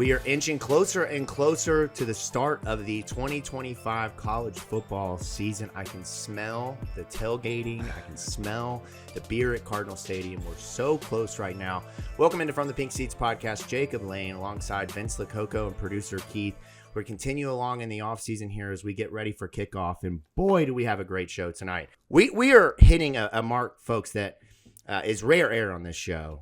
We are inching closer and closer to the start of the 2025 college football season. I can smell the tailgating. I can smell the beer at Cardinal Stadium. We're so close right now. Welcome into From the Pink Seats podcast. Jacob Lain alongside Vince Lococo and producer Keith. We're continue along in the offseason here as we get ready for kickoff. And boy, do we have a great show tonight. We are hitting a mark, folks, that is rare air on this show.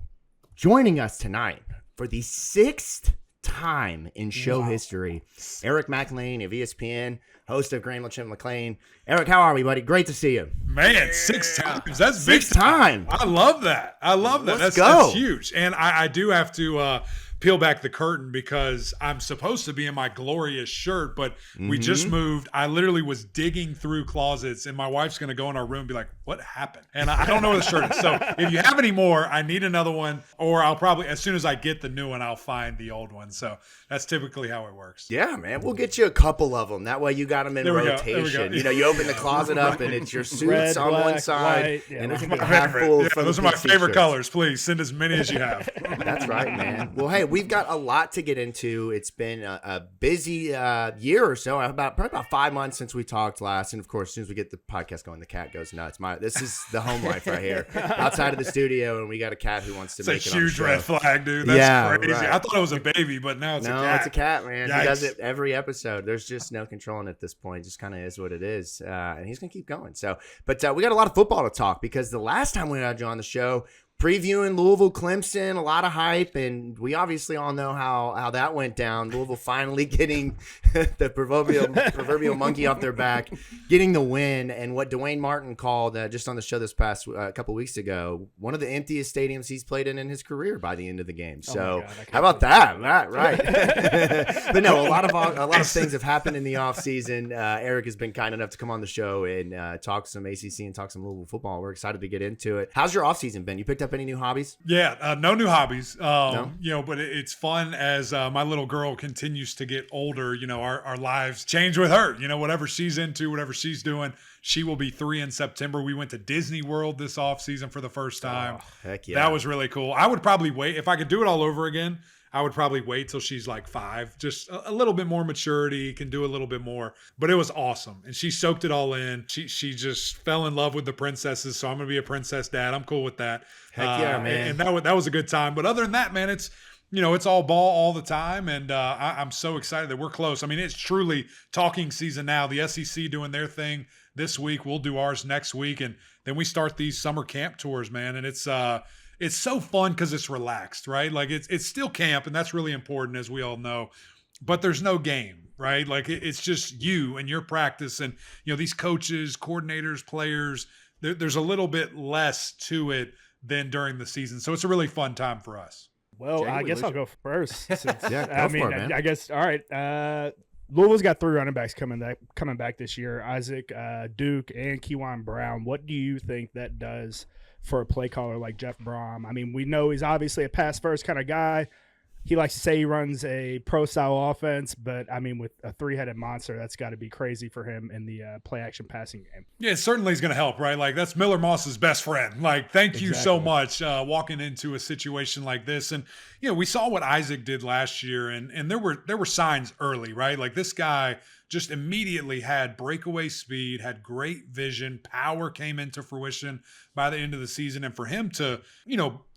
Joining us tonight for the sixth time in show history, Eric McLean of ESPN, host of Graham Lachim McLean. Eric, how are we, buddy? Great to see you. Man, 6 times. That's big time. I love that. Let's go. That's huge. And I do have to peel back the curtain because I'm supposed to be in my glorious shirt, but we just moved. I literally was digging through closets, and my wife's going to go in our room and be like, what happened? And I don't know where the shirt is. So if you have any more, I need another one, or I'll probably, as soon as I get the new one, I'll find the old one. So that's typically how it works. Yeah, man. We'll get you a couple of them. That way you got them in rotation. You know, you open the closet up and it's your suits red, on black, one side, white. Yeah, and it's my half full. Yeah, those are my favorite colors. Please send as many as you have. That's right, man. Well, hey, we've got a lot to get into. It's been a busy year or so, probably about 5 months since we talked last. And of course, as soon as we get the podcast going, the cat goes nuts. This is the home life right here, outside of the studio, and we got a cat who wants to make it. It's a huge red flag, dude. That's crazy. Right. I thought it was a baby, but now it's a cat. No, it's a cat, man. Yikes. He does it every episode. There's just no controlling it at this point. It just kind of is what it is, and he's gonna keep going. So, but we got a lot of football to talk because the last time we had you on the show, previewing Louisville, Clemson, a lot of hype, and we obviously all know how that went down. Louisville finally getting the proverbial monkey off their back, getting the win, and what Dwayne Martin called just on the show this past couple weeks ago, one of the emptiest stadiums he's played in his career by the end of the game. So how about that? Right. But no, a lot of things have happened in the offseason. Eric has been kind enough to come on the show and talk some ACC and talk some Louisville football. We're excited to get into it. How's your offseason been? You picked up any new hobbies? Yeah, no new hobbies. No? You know, but it's fun as my little girl continues to get older. You know, our lives change with her. You know, whatever she's into, whatever she's doing. She will be 3 in September. We went to Disney World this offseason for the first time. Oh, heck yeah. That was really cool. I would probably wait. If I could do it all over again, I would probably wait till she's like 5. Just a little bit more maturity, can do a little bit more. But it was awesome. And she soaked it all in. She just fell in love with the princesses. So I'm going to be a princess dad. I'm cool with that. Heck yeah, man. And that was a good time. But other than that, man, it's all ball all the time. And I'm so excited that we're close. I mean, it's truly talking season now. The SEC doing their thing this week. We'll do ours next week. And then we start these summer camp tours, man. And it's so fun because it's relaxed, right? Like it's still camp, and that's really important, as we all know. But there's no game, right? Like it's just you and your practice, and these coaches, coordinators, players. There's a little bit less to it than during the season, so it's a really fun time for us. Well, I guess I'll go first. Since, yeah, go for it, man. I guess. All right. Louisville's got 3 running backs coming back this year: Isaac, Duke, and Kewan Brown. What do you think that does for a play caller like Jeff Brom? I mean, we know he's obviously a pass-first kind of guy. He likes to say he runs a pro-style offense, but, I mean, with a 3-headed monster, that's got to be crazy for him in the play-action passing game. Yeah, it certainly is going to help, right? Like, that's Miller Moss's best friend. Like, thank you so much walking into a situation like this. And, we saw what Isaac did last year, and there were signs early, right? Like, this guy just immediately had breakaway speed, had great vision, power came into fruition by the end of the season. And for him to,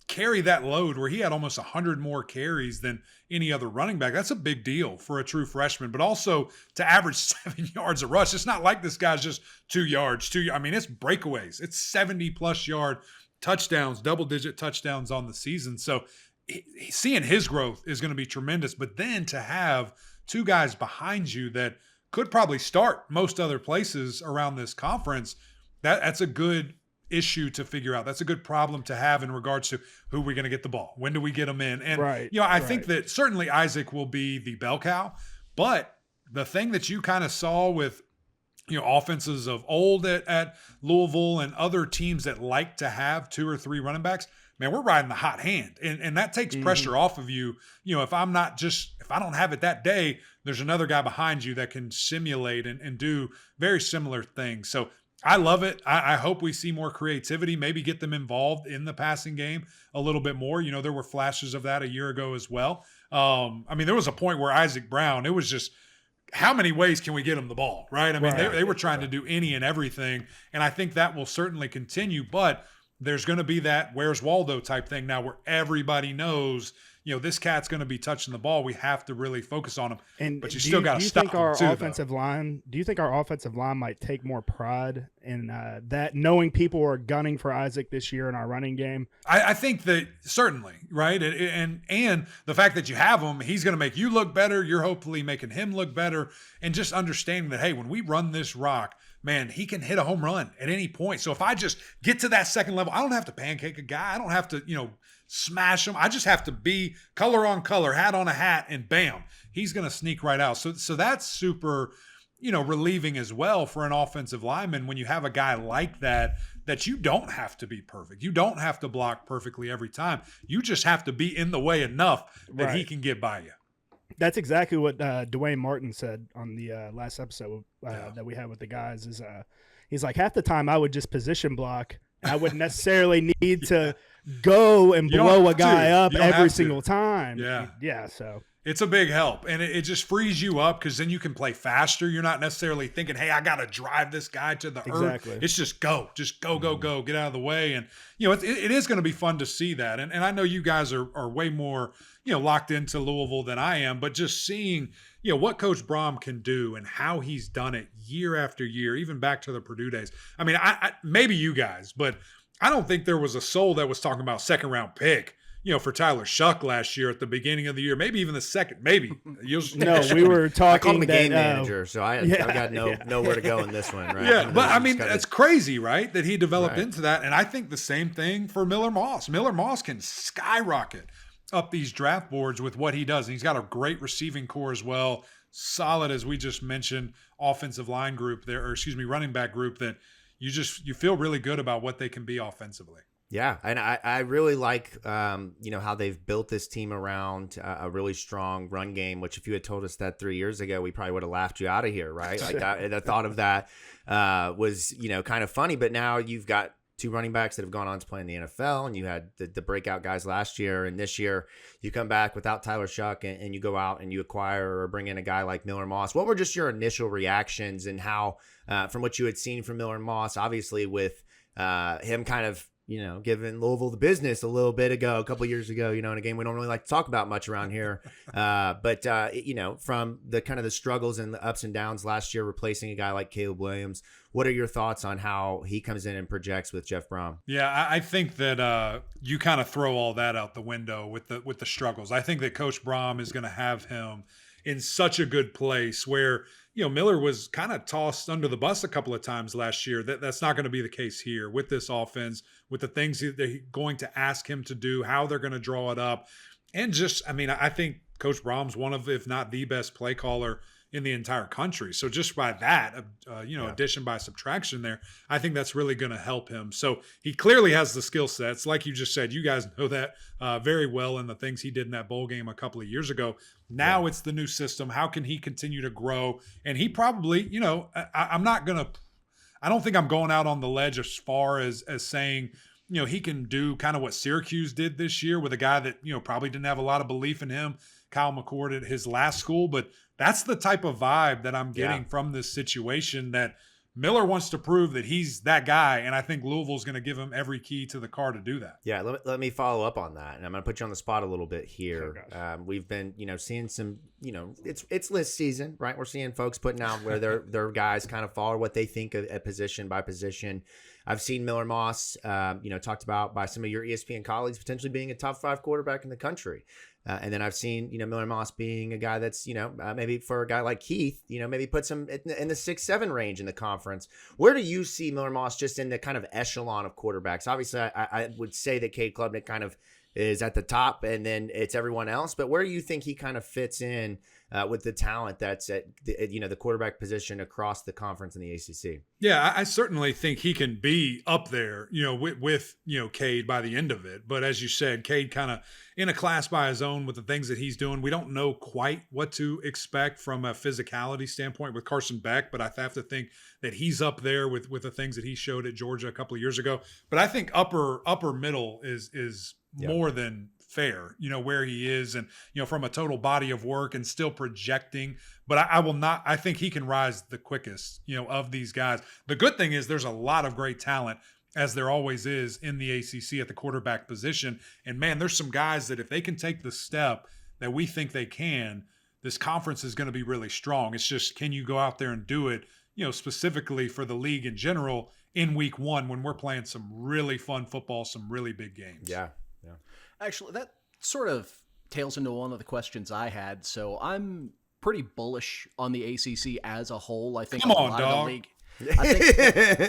carry that load where he had almost 100 more carries than any other running back, that's a big deal for a true freshman. But also to average 7 yards a rush, it's not like this guy's just 2 yards. I mean, it's breakaways. It's 70-plus yard touchdowns, double-digit touchdowns on the season. So seeing his growth is going to be tremendous. But then to have 2 guys behind you that could probably start most other places around this conference, that's a good issue to figure out. That's a good problem to have in regards to who we're going to get the ball. When do we get them in? And, I think that certainly Isaac will be the bell cow, but the thing that you kind of saw with, offenses of old at Louisville and other teams that like to have 2 or 3 running backs, man, we're riding the hot hand. And that takes pressure off of you. If I don't have it that day, there's another guy behind you that can simulate and do very similar things. So I love it. I hope we see more creativity, maybe get them involved in the passing game a little bit more. There were flashes of that a year ago as well. There was a point where Isaac Brown, it was just, how many ways can we get him the ball, right? They were trying to do any and everything, and I think that will certainly continue, but there's going to be that where's Waldo type thing now where everybody knows, this cat's going to be touching the ball. We have to really focus on him. But you still got to stop him too. Do you think our offensive line might take more pride in that, knowing people are gunning for Isaac this year in our running game? I think that certainly, right? And the fact that you have him, he's going to make you look better. You're hopefully making him look better. And just understanding that, hey, when we run this rock, man, he can hit a home run at any point. So if I just get to that second level, I don't have to pancake a guy. I don't have to, smash him. I just have to be color on color, hat on a hat, and bam, he's going to sneak right out. So that's super, relieving as well for an offensive lineman when you have a guy like that you don't have to be perfect. You don't have to block perfectly every time. You just have to be in the way enough that he can get by you. That's exactly what Dwayne Martin said on the last episode that we had with the guys. Is he's like, half the time I would just position block. I wouldn't necessarily need to go and blow a guy up every single time. Yeah. So it's a big help, and it just frees you up because then you can play faster. You're not necessarily thinking, hey, I got to drive this guy to the earth. It's just go, go, get out of the way. And, it is going to be fun to see that. And I know you guys are way more, locked into Louisville than I am, but just seeing, what Coach Brom can do and how he's done it year after year, even back to the Purdue days. I maybe you guys, but I don't think there was a soul that was talking about second round pick, for Tyler Shuck last year at the beginning of the year, maybe even the second, maybe. No, we were talking. I called him a game manager, so I got nowhere to go in this one, right? Yeah, but it's crazy, right, that he developed into that. And I think the same thing for Miller Moss. Miller Moss can skyrocket up these draft boards with what he does. And he's got a great receiving core as well. Solid, as we just mentioned, offensive line group there, running back group that you feel really good about what they can be offensively. Yeah, and I really like, how they've built this team around a really strong run game, which if you had told us that 3 years ago, we probably would have laughed you out of here, right? Like the thought of that was, kind of funny, but now you've got two running backs that have gone on to play in the NFL, and you had the breakout guys last year, and this year you come back without Tyler Shuck and you go out and you acquire or bring in a guy like Miller Moss. What were just your initial reactions and how, from what you had seen from Miller Moss, obviously with him kind of, giving Louisville the business a couple of years ago, in a game we don't really like to talk about much around here. But from the kind of the struggles and the ups and downs last year, replacing a guy like Caleb Williams, what are your thoughts on how he comes in and projects with Jeff Brom? Yeah, I think that you kind of throw all that out the window with the struggles. I think that Coach Brom is going to have him in such a good place where, Miller was kind of tossed under the bus a couple of times last year. That's not going to be the case here with this offense, with the things that they're going to ask him to do, how they're going to draw it up. And just, I think Coach Brom's one of, if not the best play caller in the entire country. So just by that, addition by subtraction there, I think that's really going to help him. So he clearly has the skill sets. Like you just said, you guys know that very well in the things he did in that bowl game a couple of years ago. Now it's the new system. How can he continue to grow? And he probably, I don't think I'm going out on the ledge as far as saying, he can do kind of what Syracuse did this year with a guy that, probably didn't have a lot of belief in him, Kyle McCord at his last school, but that's the type of vibe that I'm getting from this situation, that Miller wants to prove that he's that guy, and I think Louisville's going to give him every key to the car to do that. Yeah, let me follow up on that, and I'm going to put you on the spot a little bit here. We've been, seeing some, it's list season, right? We're seeing folks putting out where their guys kind of fall, what they think of position by position. I've seen Miller Moss, talked about by some of your ESPN colleagues potentially being a top 5 quarterback in the country. And then I've seen, Miller Moss being a guy that's, maybe for a guy like Keith, maybe puts him in the 6-7 range in the conference. Where do you see Miller Moss just in the kind of echelon of quarterbacks? Obviously, I would say that Cade Klubnik kind of is at the top, and then it's everyone else. But where do you think he kind of fits in with the talent that's at the quarterback position across the conference in the ACC? Yeah, I certainly think he can be up there, with Cade by the end of it. But as you said, Cade kind of in a class by his own with the things that he's doing. We don't know quite what to expect from a physicality standpoint with Carson Beck, but I have to think that he's up there with the things that he showed at Georgia a couple of years ago. But I think upper middle is more than fair, where he is and, from a total body of work and still projecting. But I think he can rise the quickest, of these guys. The good thing is there's a lot of great talent, as there always is in the ACC at the quarterback position. And man, there's some guys that if they can take the step that we think they can, this conference is going to be really strong. It's just, can you go out there and do it, specifically for the league in general in week 1 when we're playing some really fun football, some really big games. Yeah. Actually, that sort of tails into one of the questions I had. So I'm pretty bullish on the ACC as a whole. I think Come on, dog. Of the league. I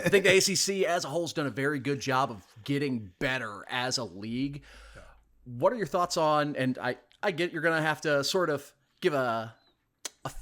think the ACC as a whole has done a very good job of getting better as a league. Yeah. What are your thoughts on, and I get you're going to have to sort of give a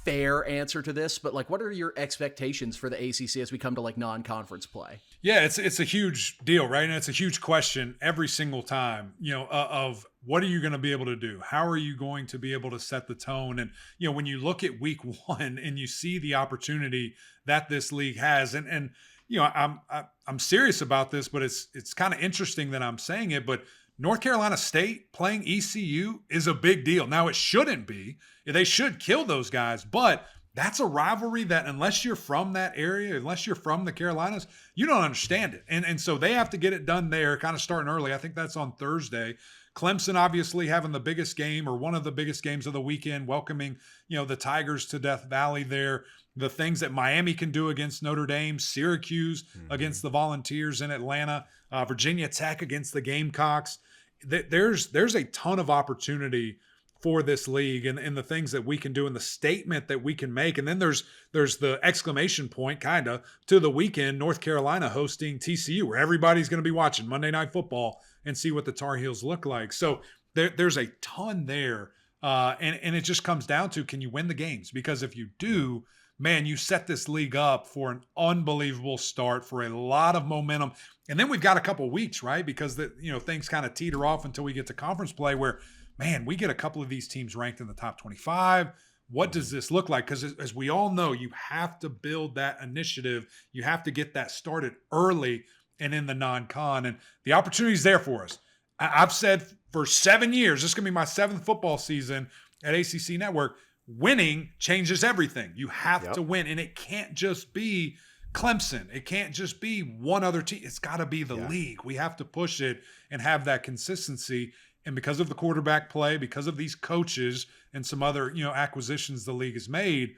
fair answer to this, but what are your expectations for the ACC as we come to non-conference play? Yeah, it's a huge deal, right? And it's a huge question every single time, of what are you going to be able to do? How are you going to be able to set the tone? And, when you look at week 1 and you see the opportunity that this league has, and I'm serious about this, but it's kind of interesting that I'm saying it, but North Carolina State playing ECU is a big deal. Now, it shouldn't be. They should kill those guys, but that's a rivalry that unless you're from that area, unless you're from the Carolinas, you don't understand it. And so they have to get it done there, kind of starting early. I think that's on Thursday. Clemson obviously having the biggest game or one of the biggest games of the weekend, welcoming, the Tigers to Death Valley there. The things that Miami can do against Notre Dame, Syracuse against the Volunteers in Atlanta, Virginia Tech against the Gamecocks. There's a ton of opportunity for this league and the things that we can do and the statement that we can make. And then there's the exclamation point kind of to the weekend, North Carolina hosting TCU, where everybody's going to be watching Monday Night Football and see what the Tar Heels look like. So there's a ton there. And it just comes down to, can you win the games? Because if you do, man, you set this league up for an unbelievable start, for a lot of momentum. And then we've got a couple weeks, right? Because things kind of teeter off until we get to conference play where, man, we get a couple of these teams ranked in the top 25. What does this look like? Because as we all know, you have to build that initiative. You have to get that started early and in the non-con. And the opportunity is there for us. I've said for 7 years, this is going to be my 7th football season at ACC Network, winning changes everything. You have to win. And it can't just be Clemson. It can't just be one other team. It's got to be the league. We have to push it and have that consistency. And because of the quarterback play, because of these coaches and some other, acquisitions the league has made,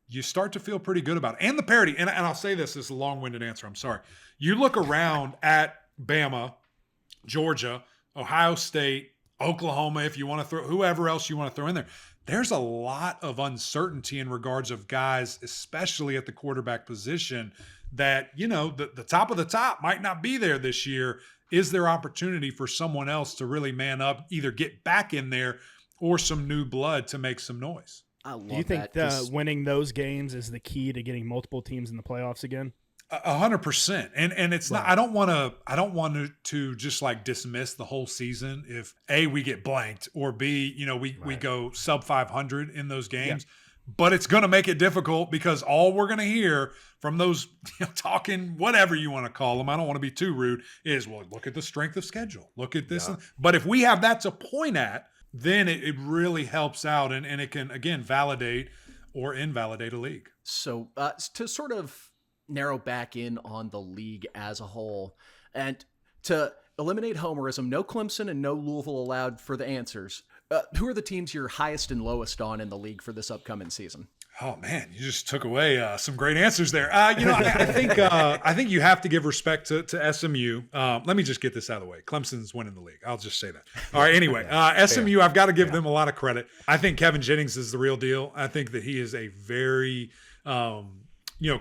you start to feel pretty good about it. And the parity. And I'll say this is a long-winded answer. I'm sorry. You look around at Bama, Georgia, Ohio State, Oklahoma, if you want to throw whoever else you want to throw in there. There's a lot of uncertainty in regards of guys, especially at the quarterback position, that, the top of the top might not be there this year. Is there opportunity for someone else to really man up, either get back in there or some new blood to make some noise? I love Do you think that. Winning those games is the key to getting multiple teams in the playoffs again? 100%. And it's not, I don't want to just dismiss the whole season if A, we get blanked, or B, we go sub 500 in those games. Yeah. But it's going to make it difficult because all we're going to hear from those talking, whatever you want to call them, I don't want to be too rude, is, well, look at the strength of schedule. Look at this. Yeah. But if we have that to point at, then it really helps out and it can, again, validate or invalidate a league. So to sort of narrow back in on the league as a whole and to eliminate homerism, no Clemson and no Louisville allowed for the answers. Who are the teams you're highest and lowest on in the league for this upcoming season? Oh man, you just took away some great answers there. I think you have to give respect to SMU. Let me just get this out of the way. Clemson's winning the league. I'll just say that. All right. Anyway, SMU, I've got to give them a lot of credit. I think Kevin Jennings is the real deal. I think that he is a very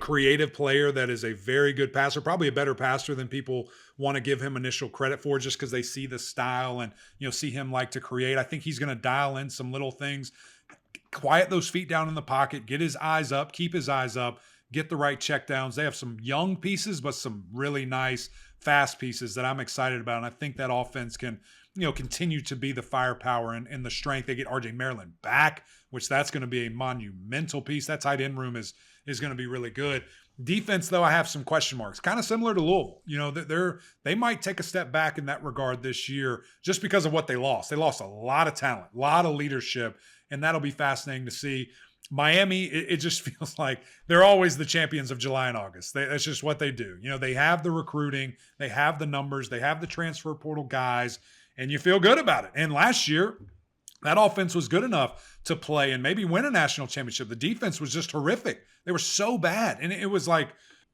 creative player that is a very good passer, probably a better passer than people want to give him initial credit for, just because they see the style and, see him like to create. I think he's going to dial in some little things, quiet those feet down in the pocket, get his eyes up, keep his eyes up, get the right checkdowns. They have some young pieces, but some really nice, fast pieces that I'm excited about. And I think that offense can, continue to be the firepower and the strength. They get RJ Maryland back, which that's going to be a monumental piece. That tight end room is going to be really good. Defense, though, I have some question marks, kind of similar to Louisville. They might take a step back in that regard this year just because of what they lost. They lost a lot of talent, a lot of leadership, and that'll be fascinating to see. Miami, it just feels like they're always the champions of July and August. That's just what they do. They have the recruiting, they have the numbers, they have the transfer portal guys, and you feel good about it. And last year, that offense was good enough to play and maybe win a national championship. The defense was just horrific. They were so bad, and it was like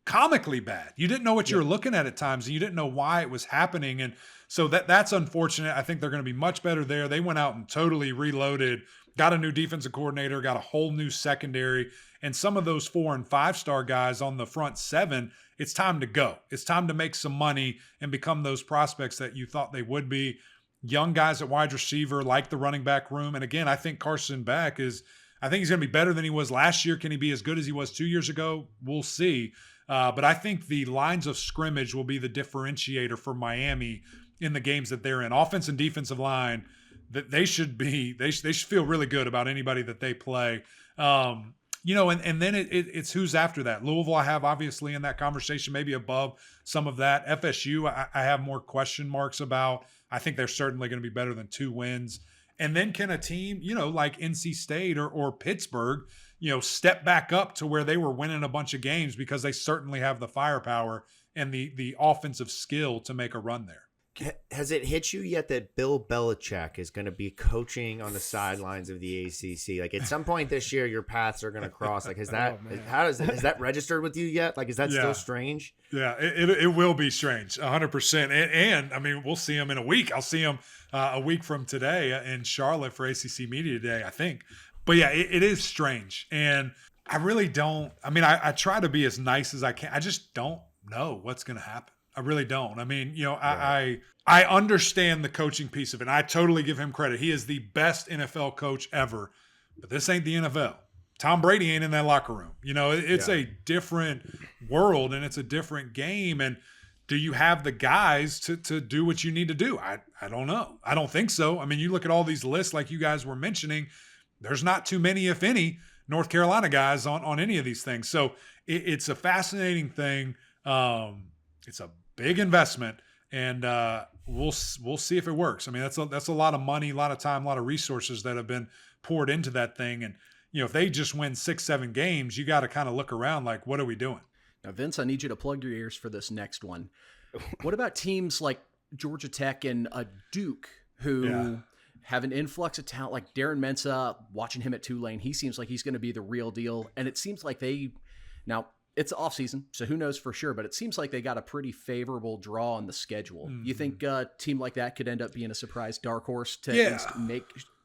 comically bad. You didn't know what you were looking at times, and you didn't know why it was happening. And so that's unfortunate. I think they're going to be much better there. They went out and totally reloaded, got a new defensive coordinator, got a whole new secondary, and some of those 4- and 5-star guys on the front 7, it's time to go. It's time to make some money and become those prospects that you thought they would be. Young guys at wide receiver, like the running back room. And again, I think Carson Beck he's going to be better than he was last year. Can he be as good as he was 2 years ago? We'll see. But I think the lines of scrimmage will be the differentiator for Miami in the games that they're in. Offense and defensive line, that they should feel really good about anybody that they play. And then it's who's after that. Louisville, I have obviously in that conversation, maybe above some of that. FSU, I have more question marks about. I think they're certainly going to be better than 2 wins. And then can a team, like NC State or Pittsburgh, step back up to where they were winning a bunch of games, because they certainly have the firepower and the offensive skill to make a run there. Has it hit you yet that Bill Belichick is going to be coaching on the sidelines of the ACC? Like at some point this year, your paths are going to cross. Like, has that registered with you yet? Like, is that still strange? Yeah, it will be strange, 100%. And I mean, we'll see him in a week. I'll see him a week from today in Charlotte for ACC Media Day, I think. But yeah, it is strange. And I really don't. I mean, I try to be as nice as I can. I just don't know what's going to happen. I really don't. I mean, right. I understand the coaching piece of it. And I totally give him credit. He is the best NFL coach ever. But this ain't the NFL. Tom Brady ain't in that locker room. It's a different world and it's a different game. And do you have the guys to do what you need to do? I don't know. I don't think so. I mean, you look at all these lists like you guys were mentioning. There's not too many, if any, North Carolina guys on any of these things. So it's a fascinating thing. It's a big investment, and we'll see if it works. I mean, that's a lot of money, a lot of time, a lot of resources that have been poured into that thing. And if they just win 6-7 games, you got to kind of look around like, what are we doing? Now, Vince, I need you to plug your ears for this next one. What about teams like Georgia Tech and Duke, who have an influx of talent, like Darren Mensah? Watching him at Tulane, he seems like he's going to be the real deal, and it seems like now. It's off season, so who knows for sure, but it seems like they got a pretty favorable draw on the schedule. Mm-hmm. You think a team like that could end up being a surprise dark horse to at least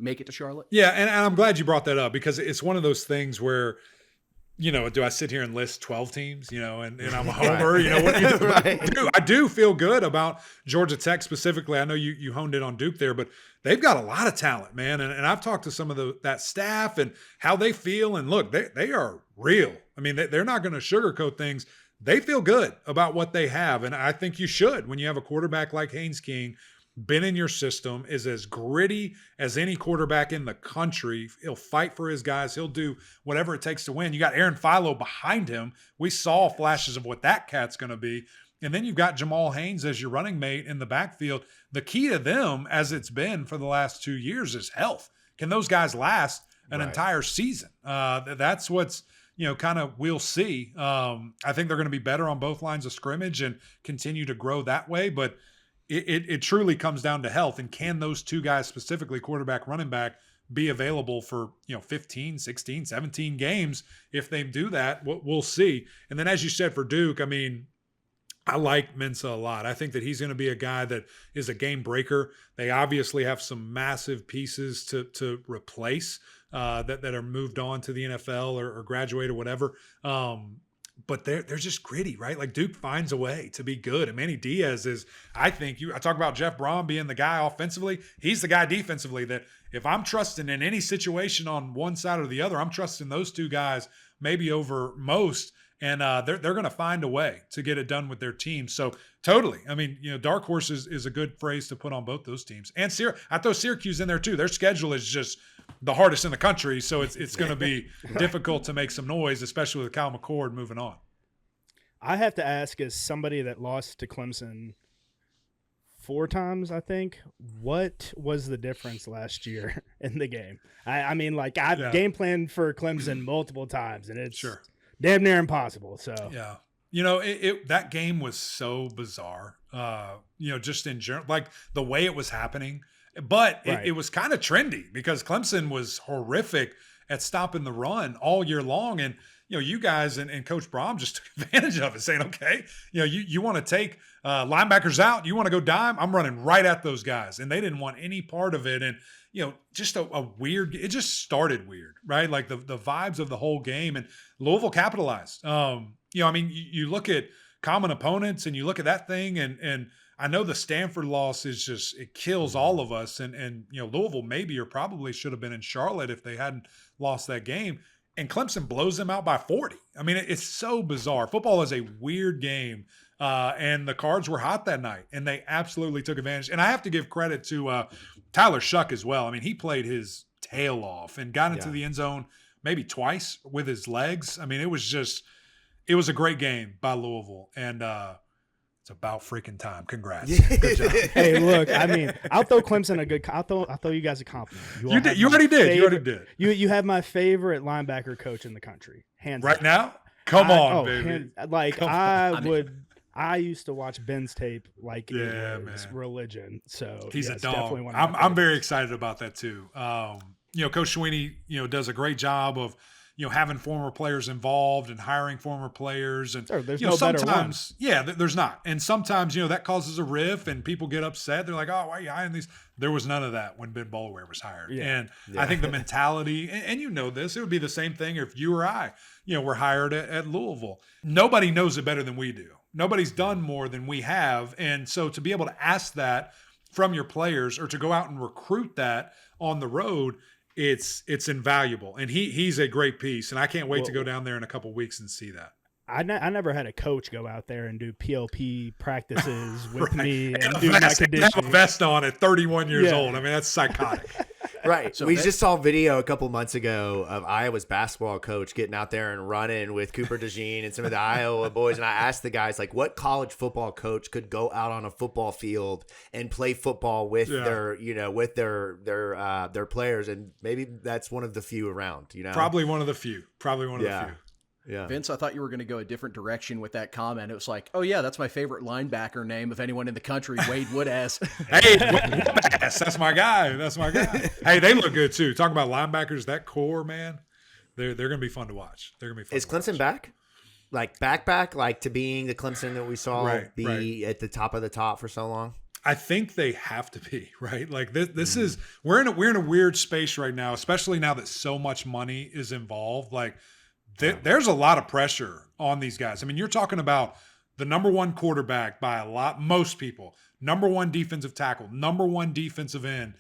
make it to Charlotte? Yeah, and I'm glad you brought that up, because it's one of those things where, do I sit here and list 12 teams, and I'm a homer, what do you do? Right. I do feel good about Georgia Tech specifically. I know you honed in on Duke there, but they've got a lot of talent, man. And I've talked to some of that staff and how they feel. And look, they are real. I mean, they're not going to sugarcoat things. They feel good about what they have. And I think you should, when you have a quarterback like Haynes King, been in your system, is as gritty as any quarterback in the country. He'll fight for his guys. He'll do whatever it takes to win. You got Aaron Philo behind him. We saw flashes of what that cat's going to be. And then you've got Jamal Haynes as your running mate in the backfield. The key to them, as it's been for the last 2 years, is health. Can those guys last an entire season? That's what's, kind of we'll see. I think they're going to be better on both lines of scrimmage and continue to grow that way. But it truly comes down to health. And can those two guys, specifically quarterback, running back, be available for 15, 16, 17 games? If they do that, we'll see. And then, as you said, for Duke, I mean, I like Mensah a lot. I think that he's going to be a guy that is a game breaker. They obviously have some massive pieces to replace that are moved on to the NFL or graduate or whatever. but they're just gritty, right? Like Duke finds a way to be good. And Manny Diaz is, I talk about Jeff Brom being the guy offensively. He's the guy defensively that if I'm trusting in any situation on one side or the other, I'm trusting those two guys maybe over most. And they're going to find a way to get it done with their team. So totally. I mean, dark horse is a good phrase to put on both those teams. And I throw Syracuse in there too. Their schedule is just the hardest in the country. So it's going to be difficult to make some noise, especially with Kyle McCord moving on. I have to ask, as somebody that lost to Clemson 4 times, I think, what was the difference last year in the game? I mean, like I've game planned for Clemson multiple times, and it's damn near impossible. So yeah, that game was so bizarre. Just in general, like the way it was happening, but it was kind of trendy because Clemson was horrific at stopping the run all year long, and you guys and Coach Brom just took advantage of it, saying, okay, you want to take linebackers out, you want to go dime, I'm running right at those guys, and they didn't want any part of it, and just a weird. It just started weird, right? Like the vibes of the whole game, and Louisville capitalized. I mean, you look at common opponents, and you look at that thing, and I know the Stanford loss is just it kills all of us, and Louisville maybe or probably should have been in Charlotte if they hadn't lost that game, and Clemson blows them out by 40. I mean, it's so bizarre. Football is a weird game. And the Cards were hot that night, and they absolutely took advantage. And I have to give credit to Tyler Shuck as well. I mean, he played his tail off and got into the end zone maybe twice with his legs. I mean, it was a great game by Louisville, and it's about freaking time. Congrats. Good job. Hey, look, I mean, I'll throw Clemson I'll throw you guys a compliment. You already did. You have my favorite linebacker coach in the country, hands right down. now. Come on, baby. I used to watch Ben's tape like it was religion. So he's a dog. Definitely one of I'm very excited about that too. Coach Sweeney, does a great job of, having former players involved and hiring former players. And there's no better one. There's not. And sometimes, that causes a riff and people get upset. They're like, oh, why are you hiring these? There was none of that when Ben Boulware was hired. Yeah. And I think the mentality, and this, it would be the same thing if you or I, were hired at Louisville. Nobody knows it better than we do. Nobody's done more than we have. And so to be able to ask that from your players or to go out and recruit that on the road, it's invaluable. And he's a great piece. And I can't wait to go down there in a couple of weeks and see that. I never had a coach go out there and do PLP practices with me and have do my conditioning. Have a vest on at 31 years old. I mean, that's psychotic. Right. So we just saw video a couple months ago of Iowa's basketball coach getting out there and running with Cooper DeJean and some of the Iowa boys. And I asked the guys, like, what college football coach could go out on a football field and play football with their players? And maybe that's one of the few around, Probably one of the few. Yeah. Vince, I thought you were going to go a different direction with that comment. It was like, oh, yeah, that's my favorite linebacker name of anyone in the country, Wade Woodass. Hey, Woodass, that's my guy. Hey, they look good, too. Talking about linebackers, that core, man, they're going to be fun to watch. Is Clemson back? Like, back, like to being the Clemson that we saw at the top of the top for so long? I think they have to be, right? Like this is we're in a weird space right now, especially now that so much money is involved. Like, there's a lot of pressure on these guys. I mean, you're talking about the number one quarterback by most people, number one defensive tackle, number one defensive end.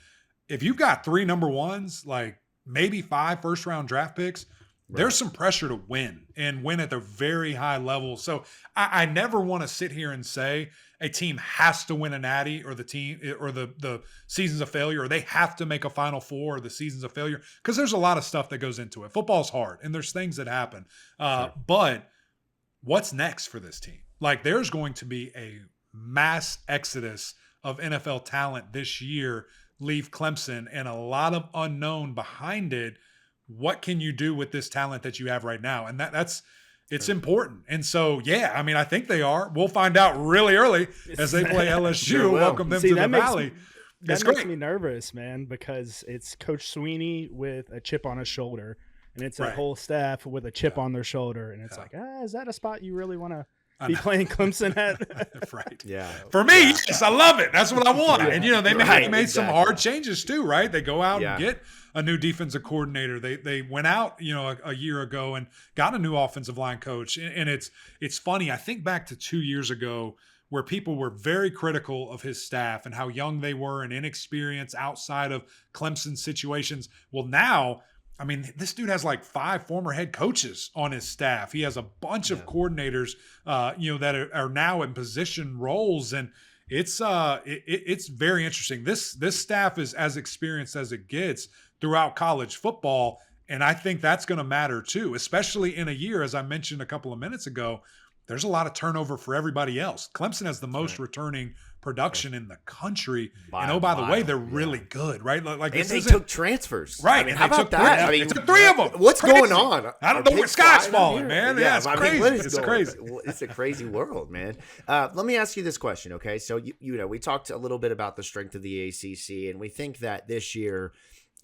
If you've got 3 number ones, like maybe 5 first-round draft picks, there's some pressure to win and win at the very high level. So I never want to sit here and say a team has to win a natty or the season's a failure, or they have to make a Final Four or the season's a failure, because there's a lot of stuff that goes into it. Football's hard and there's things that happen. But what's next for this team? Like, there's going to be a mass exodus of NFL talent this year, leave Clemson, and a lot of unknown behind it. What can you do with this talent that you have right now? And it's important. And so, I mean, I think they are. We'll find out really early as they play LSU. Welcome them to the Valley. That makes me nervous, man, because it's Coach Sweeney with a chip on his shoulder, and it's a whole staff with a chip on their shoulder. And it's like, is that a spot you really want to be playing Clemson at. Right. Yeah. For me, yes, I love it. That's what I want. And, they made some exactly. hard changes too, right? They go out Yeah. and get a new defensive coordinator. They went out, a year ago and got a new offensive line coach. And it's funny. I think back to 2 years ago where people were very critical of his staff and how young they were and inexperienced outside of Clemson situations. Well, now, I mean, this dude has like 5 former head coaches on his staff. He has a bunch of coordinators, that are now in position roles, and it's very interesting. This staff is as experienced as it gets throughout college football, and I think that's going to matter too, especially in a year, as I mentioned a couple of minutes ago. There's a lot of turnover for everybody else. Clemson has the most returning production in the country. And oh, by the way, they're really good, right? Like and they took transfers. Right. I mean, how about that? I mean, they took 3 of them. What's going on? I don't know where sky's falling, man. Yeah, it's crazy. It's crazy. It's a crazy world, man. Let me ask you this question, okay? So, we talked a little bit about the strength of the ACC, and we think that this year,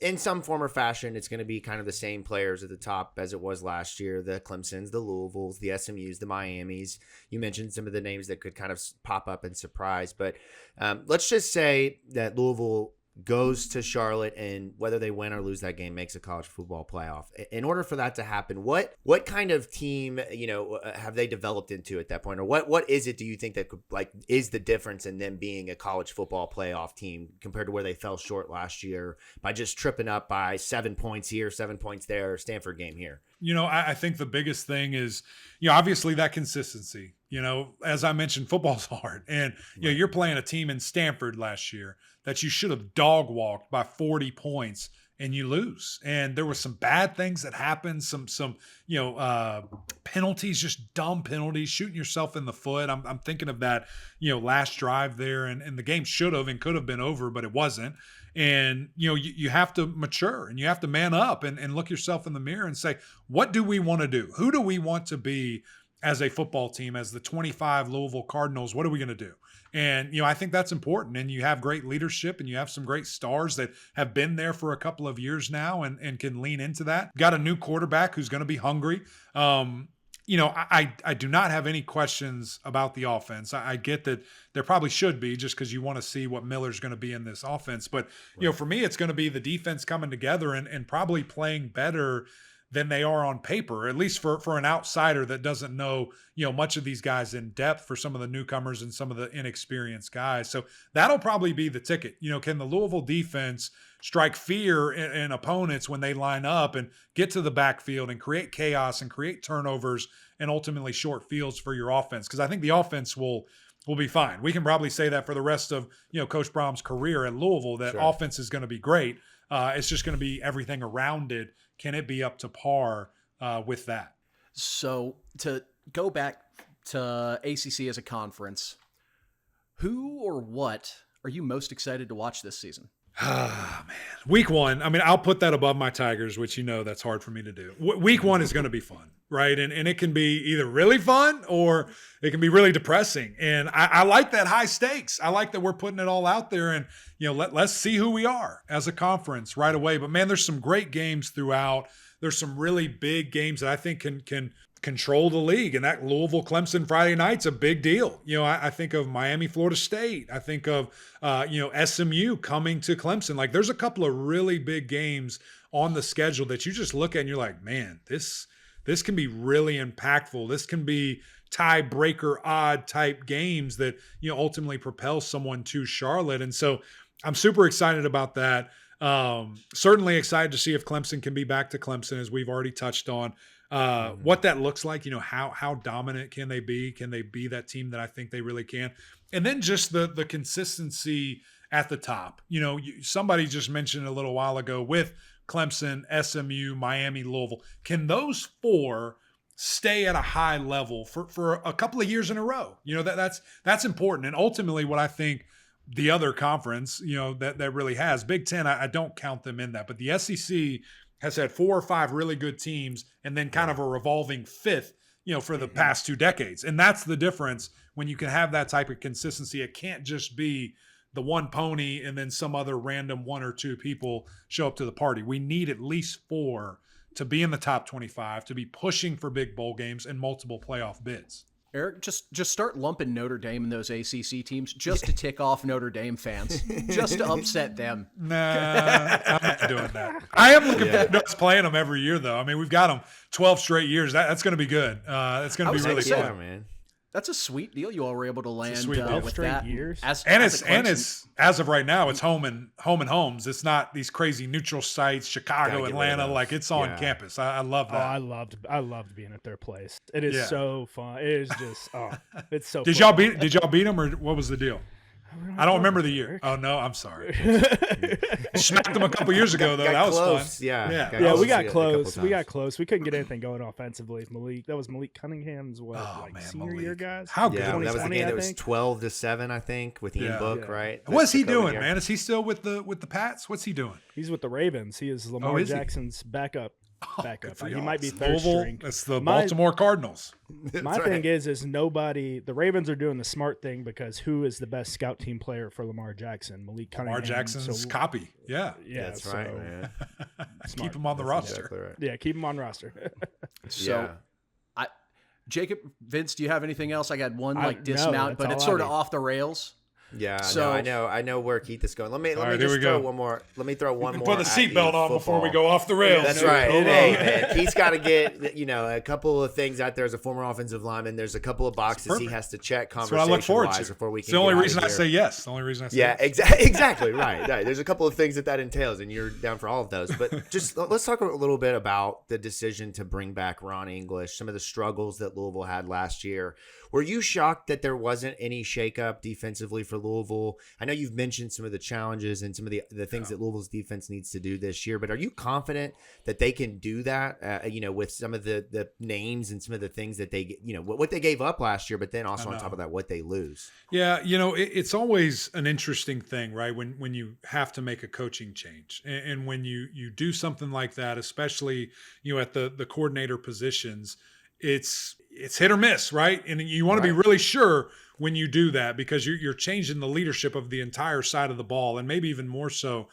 in some form or fashion, it's going to be kind of the same players at the top as it was last year. The Clemsons, the Louisvilles, the SMUs, the Miamis. You mentioned some of the names that could kind of pop up and surprise. But let's just say that Louisville goes to Charlotte, and whether they win or lose that game makes a college football playoff. In order for that to happen, what kind of team have they developed into at that point, or what is it, do you think, that could, is the difference in them being a college football playoff team compared to where they fell short last year by just tripping up by 7 points here, 7 points there, Stanford game here? I think the biggest thing is, obviously that consistency. As I mentioned, football's hard. And, you're playing a team in Stanford last year that you should have dog walked by 40 points and you lose. And there were some bad things that happened, some penalties, just dumb penalties, shooting yourself in the foot. I'm thinking of that, last drive there, and the game should have and could have been over, but it wasn't. And, you have to mature and you have to man up and look yourself in the mirror and say, what do we want to do? Who do we want to be as a football team, as the 25 Louisville Cardinals? What are we going to do? And, I think that's important. And you have great leadership and you have some great stars that have been there for a couple of years now and can lean into that. Got a new quarterback who's going to be hungry. I do not have any questions about the offense. I get that there probably should be, just because you want to see what Miller's going to be in this offense. But, for me, it's going to be the defense coming together and probably playing better than they are on paper, at least for an outsider that doesn't know, much of these guys in depth, for some of the newcomers and some of the inexperienced guys. So that'll probably be the ticket. Can the Louisville defense strike fear in opponents when they line up and get to the backfield and create chaos and create turnovers and ultimately short fields for your offense? Because I think the offense will be fine. We can probably say that for the rest of, Coach Brom's career at Louisville, that offense is going to be great. It's just going to be everything around it. Can it be up to par with that? So to go back to ACC as a conference, who or what are you most excited to watch this season? Ah, man. Week 1, I mean, I'll put that above my Tigers, which that's hard for me to do. Week 1 is going to be fun, right? And it can be either really fun or it can be really depressing. And I like that high stakes. I like that we're putting it all out there, and let's see who we are as a conference right away. But man, there's some great games throughout. There's some really big games that I think can control the league, and that Louisville Clemson Friday night's a big deal. I think of Miami Florida State. I think of SMU coming to Clemson. Like, there's a couple of really big games on the schedule that you just look at and you're like, man, this can be really impactful. This can be tiebreaker odd type games that ultimately propel someone to Charlotte. And so I'm super excited about that. Certainly excited to see if Clemson can be back to Clemson, as we've already touched on. What that looks like, how dominant can they be? Can they be that team that I think they really can? And then just the consistency at the top. Somebody just mentioned a little while ago with Clemson, SMU, Miami, Louisville. Can those 4 stay at a high level for a couple of years in a row? That's important. And ultimately what I think the other conference, that really has, Big Ten, I don't count them in that, but the SEC has had 4 or 5 really good teams and then kind of a revolving fifth, for the past 2 decades. And that's the difference when you can have that type of consistency. It can't just be the one pony and then some other random 1 or 2 people show up to the party. We need at least 4 to be in the top 25, to be pushing for big bowl games and multiple playoff bids. Eric, just start lumping Notre Dame in those ACC teams just to tick off Notre Dame fans, just to upset them. Nah, I'm not doing that. I am looking forward to us playing them every year, though. I mean, we've got them 12 straight years. That's going to be good. That's going to be really fun. Man. That's a sweet deal you all were able to land sweet deal. with Straight that. years. It's as of right now, it's home and homes. It's not these crazy neutral sites, Chicago, Atlanta. Like it's on campus. I love that. I loved being at their place. It is so fun. It is just it's so. Did y'all beat them or what was the deal? I don't remember the year. Oh no, I'm sorry. Smacked them a couple years ago though. That was close. fun. Yeah, we got close. We got close. We couldn't get anything going offensively. That was Malik Cunningham's senior year, guys. How good? Yeah, that was the game that was 12-7, I think, with Ian Book, right? What's he doing, man? Is he still with the Pats? What's he doing? He's with the Ravens. He is Lamar Jackson's backup. He might be third string. It's the Baltimore Cardinals. My thing is nobody. The Ravens are doing the smart thing because who is the best scout team player for Lamar Jackson? Malik Cunningham. Lamar Jackson's copy. Yeah, that's right, man. Keep him on the roster. Exactly right. Yeah, keep him on roster. Jacob, Vince, do you have anything else? I got one dismount, but it's sort of off the rails. Yeah, so I know where Keith is going. Let me throw one more. Let me throw one more. Put the seatbelt on before we go off the rails. That's right. Hey, man, Keith's got to get a couple of things out there as a former offensive lineman. There's a couple of boxes he has to check conversation-wise before we can. It's the only reason I say yes. The only reason I say yes. Exactly right. There's a couple of things that entails, and you're down for all of those. But just let's talk a little bit about the decision to bring back Ron English. Some of the struggles that Louisville had last year. Were you shocked that there wasn't any shakeup defensively for Louisville? I know you've mentioned some of the challenges and some of the things that Louisville's defense needs to do this year, but are you confident that they can do that, with some of the names and some of the things that they, what they gave up last year, but then also on top of that, what they lose? Yeah, it's always an interesting thing, right? When you have to make a coaching change and when you do something like that, especially, at the coordinator positions, it's hit or miss, right? And you want to be really sure when you do that because you're changing the leadership of the entire side of the ball and maybe even more so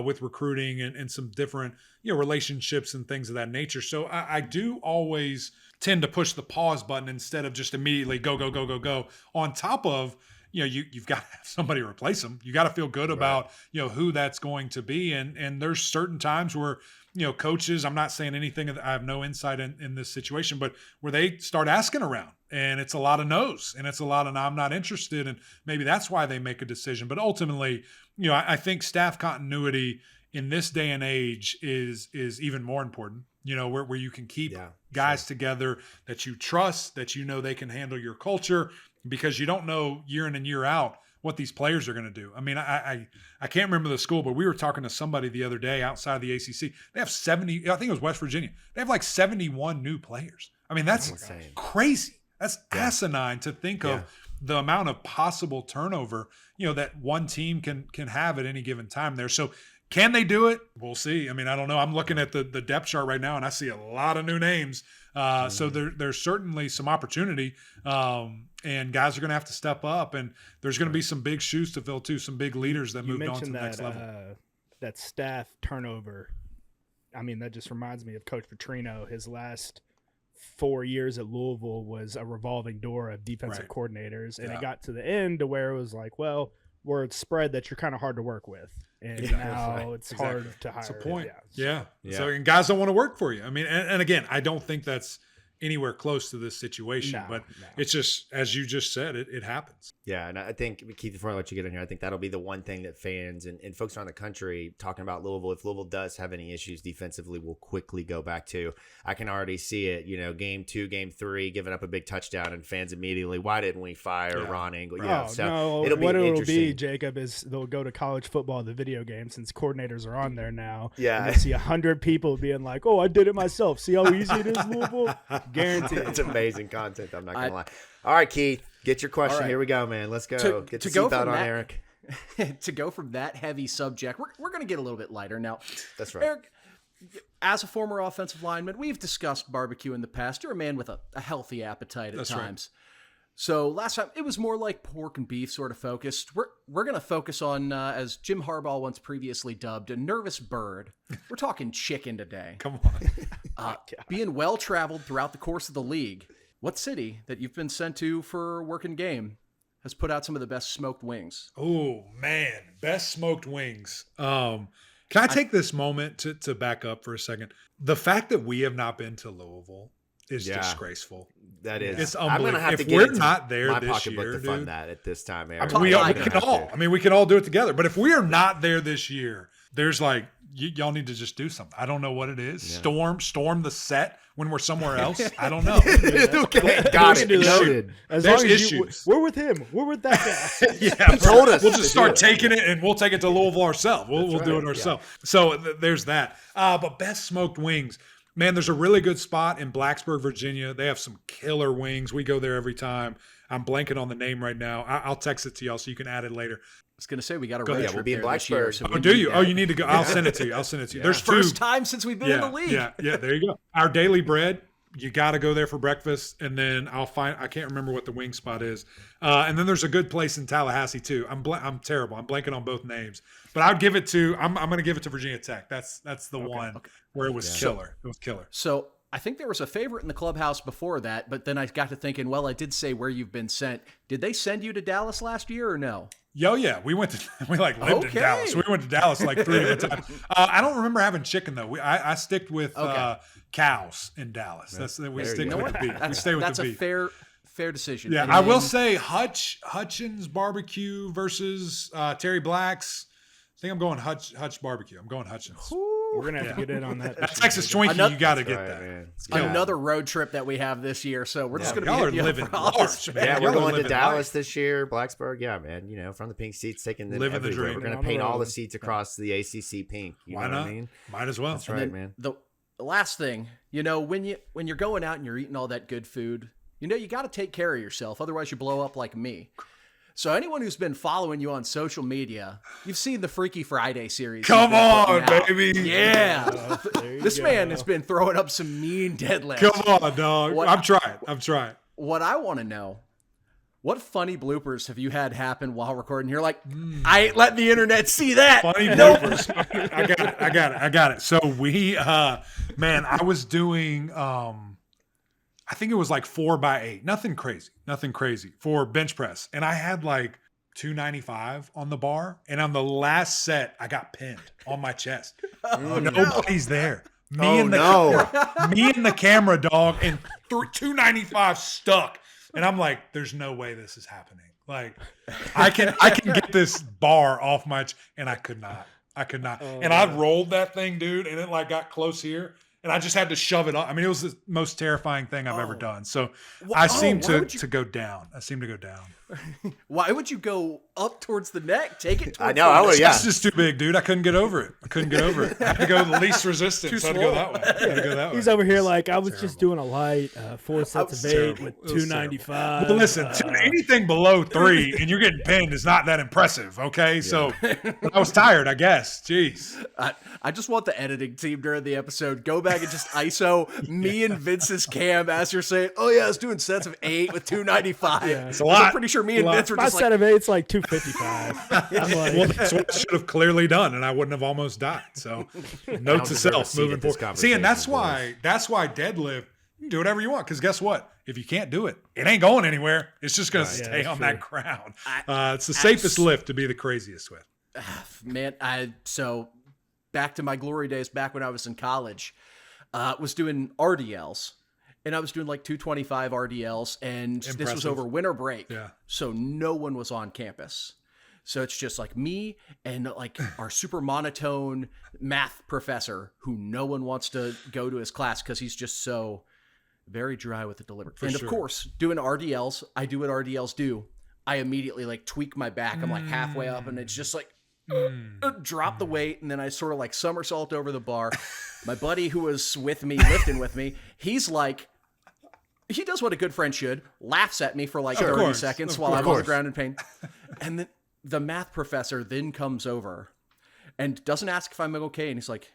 with recruiting and some different relationships and things of that nature. So I do always tend to push the pause button instead of just immediately go on top of you've got to have somebody replace them. You got to feel good about who that's going to be, and there's certain times where coaches, I'm not saying anything, I have no insight in this situation, but where they start asking around and it's a lot of no's and it's a lot of I'm not interested, and maybe that's why they make a decision. But ultimately, I think staff continuity in this day and age is even more important. Where you can keep guys together that you trust, that they can handle your culture, because you don't know year in and year out what these players are going to do. I mean, I can't remember the school, but we were talking to somebody the other day outside of the ACC. They have 70, I think it was West Virginia. They have like 71 new players. I mean, that's crazy. That's asinine to think of the amount of possible turnover, that one team can have at any given time there. So can they do it? We'll see. I mean, I don't know. I'm looking at the depth chart right now and I see a lot of new names. So there's certainly some opportunity, and guys are going to have to step up, and there's going to be some big shoes to fill too, some big leaders that moved on to the next level. That staff turnover, I mean, that just reminds me of Coach Petrino. His last 4 years at Louisville was a revolving door of defensive coordinators, and it got to the end to where it was like, well, word spread that you're kind of hard to work with. And now it's hard to hire. That's a point. Yeah. So, and guys don't want to work for you. I mean, and again, I don't think that's anywhere close to this situation, but it's just, as you just said, it happens. Yeah, and I think, Keith, before I let you get in here, I think that'll be the one thing that fans and folks around the country talking about Louisville, if Louisville does have any issues defensively, will quickly go back to. I can already see it, game 2, game 3, giving up a big touchdown, and fans immediately, why didn't we fire Ron English? It'll be, Jacob, is they'll go to college football, the video game, since coordinators are on there now. Yeah. And you'll see 100 people being like, oh, I did it myself. See how easy it is, Louisville? Guaranteed. It's amazing content. I'm not going to lie. All right, Keith, get your question. Here we go, man. Let's go. Get the seatbelt on, Eric. To go from that heavy subject, we're going to get a little bit lighter now. That's right. Eric, as a former offensive lineman, we've discussed barbecue in the past. You're a man with a healthy appetite at times. Right. So last time, it was more like pork and beef sort of focused. We're going to focus on, as Jim Harbaugh once previously dubbed, a nervous bird. We're talking chicken today. Come on. Being well-traveled throughout the course of the league, What city that you've been sent to for work and game has put out some of the best smoked wings? Oh man, best smoked wings. Can I take this moment to back up for a second? The fact that we have not been to Louisville is disgraceful. That is. It's I'm unbelievable. gonna have to If get we're into not there my this pocketbook year, to fund dude, that at this time, Aaron. we I can all. I mean, we can all do it together. But if we are not there this year, there's like y'all need to just do something. I don't know what it is. Yeah. Storm the set when we're somewhere else. I don't know. Okay, got it. Noted. As There's long as issues. we're with him. We're with that guy. Yeah, He told us we'll to just do start it. taking it, and we'll take it to Louisville ourselves. We'll do right, it ourselves. So there's that. But best smoked wings. Man, there's a really good spot in Blacksburg, Virginia. They have some killer wings. We go there every time. I'm blanking on the name right now. I'll text it to y'all so you can add it later. I was going to say we got a Go road ahead. trip We'll be in there this year, Blacksburg. so Oh, we do need you? that. Oh, you need to go. I'll send it to you. There's two. First time since we've been in the league. Yeah, there you go. Our daily bread. You got to go there for breakfast, and then I can't remember what the wing spot is. And then there's a good place in Tallahassee too. I'm terrible. I'm blanking on both names, but I'd give it to. I'm going to give it to Virginia Tech. That's the one where it was killer. It was killer. So I think there was a favorite in the clubhouse before that, but then I got to thinking, well, I did say where you've been sent. Did they send you to Dallas last year or no? Yeah, we lived in Dallas. We went to Dallas like 3 different times. I don't remember having chicken though. I sticked with cows in Dallas. We stick with the beef. We stay with that's the beef. a fair decision. Yeah, And I will then- say Hutchins Barbecue versus Terry Black's. I think I'm going Hutch Barbecue. I'm going Hutchins. We're gonna have to get in on that. That this Texas year. Twinkie, you got to get Right, that. man. It's Yeah. good. Another road trip that we have this year, so we're just going to Y'all be are hitting you up living for all this. large, man. Yeah, Y'all we're are going to living Dallas life. this year. Blacksburg, yeah, man. You know, from the pink seats, taking them Living the everywhere. dream. We're going On to the paint all the road. seats across the ACC pink. You Why know not? what I mean? Might as well. That's And right, then man. The last thing, when you're going out and you're eating all that good food, you got to take care of yourself. Otherwise, you blow up like me. So anyone who's been following you on social media, you've seen the Freaky Friday series. Come you've been on, putting out. baby. Yeah. There you This go. man has been throwing up some mean deadlifts. Come on, dog. What- I'm trying. What I want to know, what funny bloopers have you had happen while recording? You're like, I ain't letting the internet see that. Funny Nope. bloopers. I got it. So we, man, I was doing, I think it was like 4x8. Nothing crazy for bench press. And I had like 295 on the bar. And on the last set, I got pinned on my chest. Nobody's there. Me and the camera, dog, and 295 stuck. And I'm like, there's no way this is happening. Like, I can get this bar off my and I could not. And I rolled that thing, dude, and it like got close here. And I just had to shove it up. I mean, it was the most terrifying thing I've ever done. So I seem to go down. Why would you go up towards the neck? Take it towards I know. the I would. neck. Yeah. It's just too big, dude. I couldn't get over it. I had to go the least resistance. I had to go that way. He's over here like I was just doing a light 4 sets of 8 terrible. with It was 295. But listen, anything below 3 and you're getting pinned is not that impressive, okay? So I was tired, I guess. Jeez. I just want the editing team during the episode go back and just ISO me and Vince's cam as you're saying, oh yeah, I was doing sets of 8 with 295. Yeah. It's a lot. I'm pretty sure me and Vince were My just set like, of 8's like 255. I'm like, Well, that's what I should have clearly done, and I wouldn't have almost died. So, note to deserve a self, seat moving at this forward. See, and that's conversation, why deadlift. You can do whatever you want, because guess what? If you can't do it, it ain't going anywhere. It's just going to stay that's on true. that ground. It's the safest lift to be the craziest with. man, so back to my glory days back when I was in college, was doing RDLs. And I was doing like 225 RDLs, and this was Impressive. over winter break. Yeah. So no one was on campus. So it's just like me and like our super monotone math professor who no one wants to go to his class because he's just so very dry with the delivery. And sure. of course, doing RDLs, I do what RDLs do. I immediately like tweak my back. I'm like halfway up and it's just like drop the weight, and then I sort of like somersault over the bar. My buddy who was with me, lifting with me, he's like, he does what a good friend should, laughs at me for like 30 course. seconds Of while I'm on the course. ground in pain. And then the math professor then comes over and doesn't ask if I'm okay. And he's like,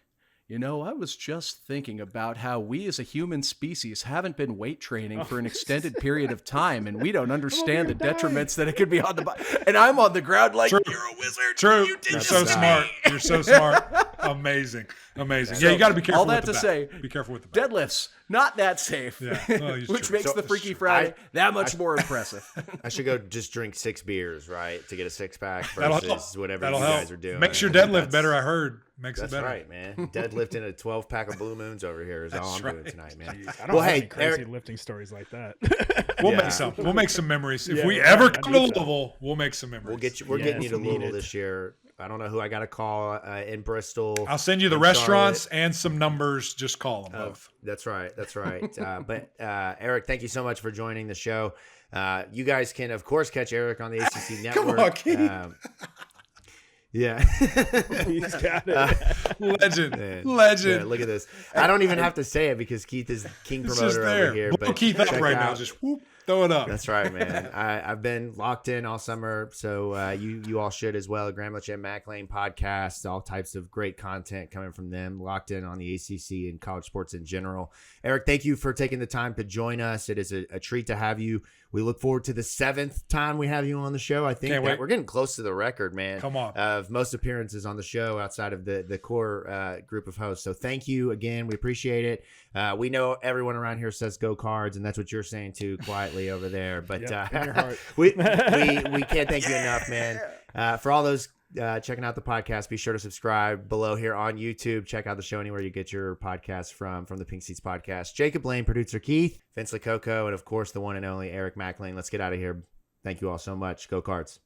I was just thinking about how we as a human species haven't been weight training for an extended period of time, and we don't understand the detriments that it could be on the body. And I'm on the ground like, True. you're a wizard. True. You did You're this so to smart. me. You're so smart. Amazing. So, Yeah, you got to be careful. all that with to the say, be careful with the back. deadlifts not that safe, Yeah, well, it's which true. makes the Freaky Friday that much more impressive. I should go just drink 6 beers, right, to get a 6-pack That'll versus help. whatever That'll you help. guys are doing. Makes your I think deadlift that's- better. I heard makes it That's better. right, man. Deadlifting a 12-pack of Blue Moons over here is all I'm doing tonight, man. I don't Well, have hey, any crazy Eric, lifting stories like that. We'll Yeah. make some. We'll make some memories. If Yeah, we right. ever I come to need that. Louisville, we'll make some memories. we'll get you. We're Yes, getting you to need Louisville it. this year. I don't know who I got to call in Bristol. I'll send you the in restaurants Charlotte. and some numbers. Just call them Oh, both. that's right. That's right. But Eric, thank you so much for joining the show. You guys can, of course, catch Eric on the ACC Network. Come on, Keith. Yeah. He's got it. Legend. Man. Legend. Yeah, look at this. I don't even have to say it because Keith is king It's promoter just there. over here. Blow But Keith up check right now. out- Just whoop, throw it up. That's right, man. I've been locked in all summer, so you all should as well. Graham and Mac Lane podcast, all types of great content coming from them. Locked in on the ACC and college sports in general. Eric, thank you for taking the time to join us. It is a treat to have you. We look forward to the 7th time we have you on the show. I think Can't that wait. we're getting close to the record, man. Come on. Of most appearances on the show outside of the core group of hosts. So thank you again. We appreciate it. We know everyone around here says go Cards, and that's what you're saying too quietly over there. But Yep, in your heart. we can't thank you enough, man. For all those checking out the podcast, be sure to subscribe below here on YouTube. Check out the show anywhere you get your podcast from the Pink Seats Podcast. Jacob Lane, producer Keith, Vince Lococo, and of course the one and only Eric Macklin. Let's get out of here. Thank you all so much. Go Cards.